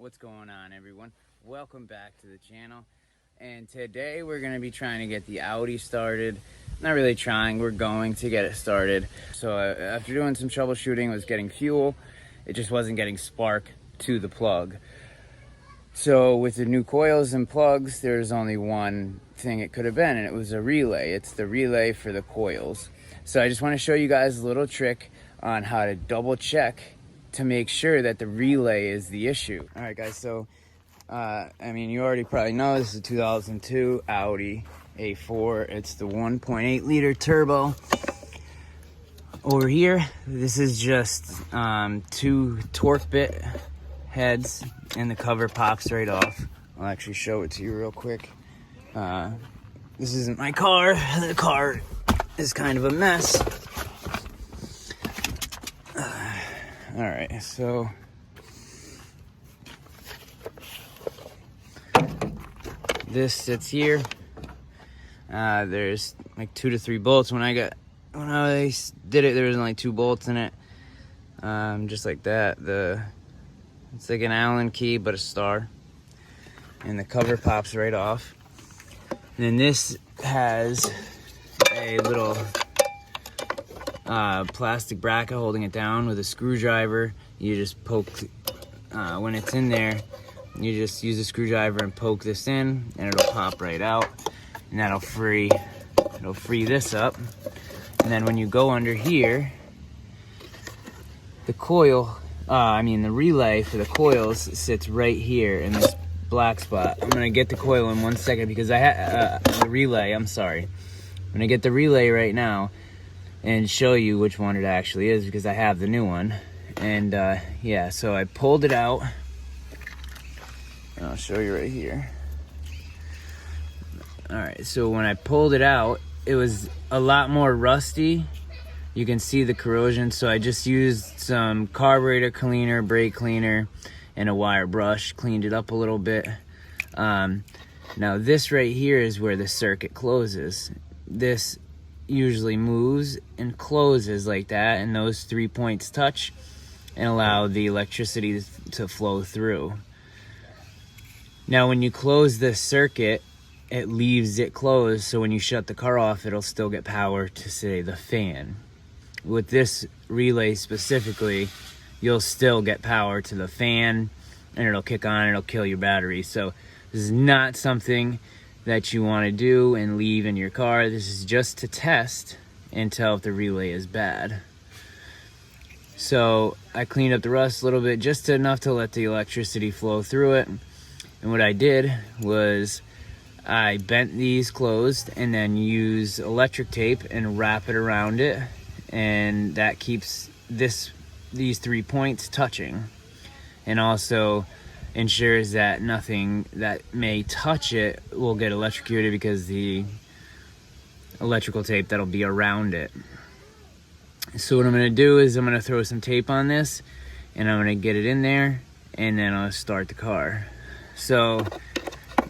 What's going on, everyone? Welcome back to the channel. And today we're going to be trying to get the Audi started. Not really trying, we're going to get it started. So after doing some troubleshooting, was getting fuel. It just wasn't getting spark to the plug. So with the new coils and plugs, there's only one thing it could have been, and it was a relay. It's the relay for the coils. So I just want to show you guys a little trick on how to double check to make sure that the relay is the issue. All right, guys, so I mean, you already probably know this is a 2002 Audi A4. It's the 1.8 liter turbo. Over here, this is just two torque bit heads, and the cover pops right off. I'll actually show it to you real quick. This isn't my car. The car is kind of a mess. All right, so this sits here. There's like 2 to 3 bolts. When I did it, there was only 2 bolts in it. Just like that. It's like an Allen key, but a star. And the cover pops right off. And then this has a little plastic bracket holding it down with a screwdriver. You just poke, when it's in there, you just use a screwdriver and poke this in, and it'll pop right out. And it'll free this up. And then when you go under here, the coil, the relay for the coils sits right here in this black spot. I'm gonna get the coil in 1 second because I had the relay. I'm sorry. I'm gonna get the relay right now and show you which one it actually is because I have the new one. And yeah, so I pulled it out. I'll show you right here. All right, so when I pulled it out, it was a lot more rusty. You can see the corrosion, so I just used some carburetor cleaner, brake cleaner, and a wire brush, cleaned it up a little bit. Now this right here is where the circuit closes. This usually moves and closes like that, and those 3 points touch and allow the electricity to flow through. Now when you close this circuit, it leaves it closed, so when you shut the car off, it'll still get power to, say, the fan. With this relay specifically, you'll still get power to the fan, and it'll kick on, and it'll kill your battery. So this is not something that you want to do and leave in your car. This is just to test and tell if the relay is bad. So I cleaned up the rust a little bit, just enough to let the electricity flow through it. And what I did was I bent these closed and then use electric tape and wrap it around it, and that keeps these 3 points touching, and also ensures that nothing that may touch it will get electrocuted because the electrical tape that'll be around it. So what I'm going to do is I'm going to throw some tape on this, and I'm going to get it in there, and then I'll start the car. So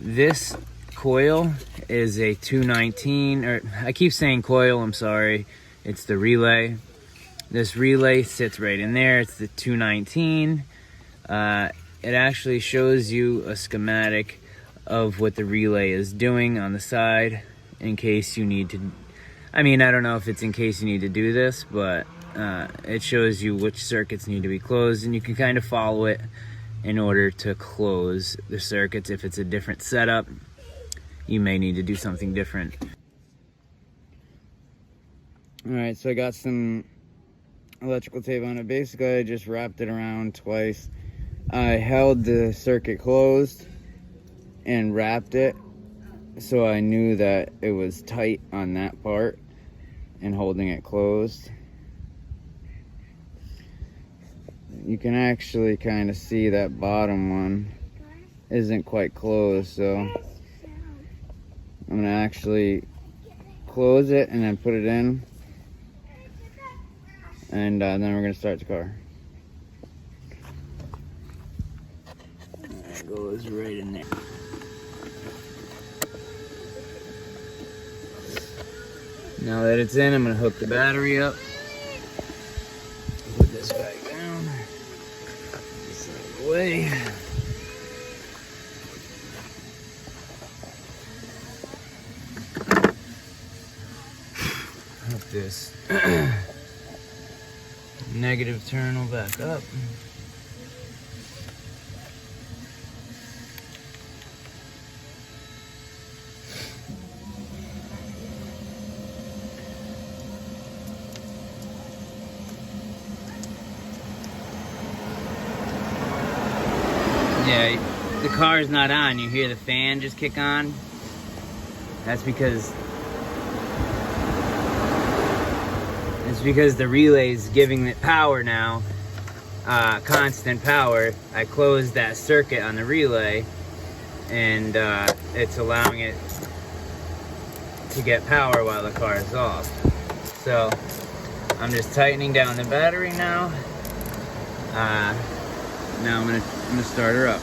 this coil is a 219, or I keep saying coil, I'm sorry, it's the relay. This relay sits right in there. It's the 219. It actually shows you a schematic of what the relay is doing on the side in case you need to, I don't know if it's in case you need to do this, but it shows you which circuits need to be closed, and you can kind of follow it in order to close the circuits. If it's a different setup, you may need to do something different. All right, so I got some electrical tape on it. Basically, I just wrapped it around twice. I held the circuit closed and wrapped it so I knew that it was tight on that part and holding it closed. You can actually kind of see that bottom one isn't quite closed, so I'm gonna actually close it and then put it in, and then we're gonna start the car. That goes right in there. Now that it's in, I'm gonna hook the battery up. Put this back down. This out of the way. this negative terminal back up. Yeah, the car is not on. You hear the fan just kick on. That's because the relay is giving it power now, constant power. I closed that circuit on the relay, and it's allowing it to get power while the car is off. So I'm just tightening down the battery now. Now I'm gonna start her up.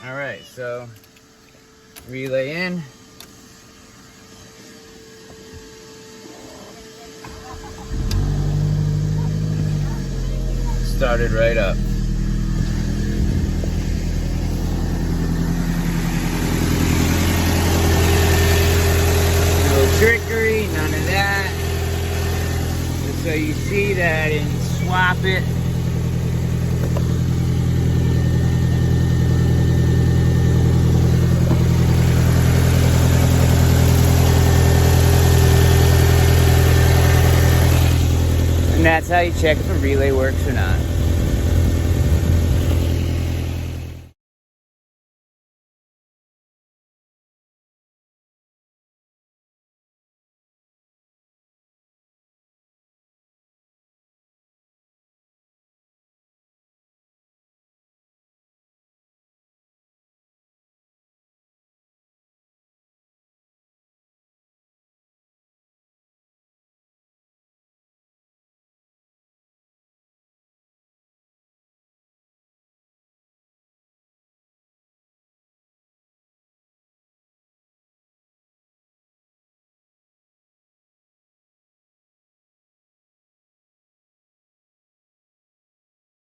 All right, so relay in. Started right up. No trickery, none of that. Just so you see that I didn't swap it. And that's how you check if a relay works or not.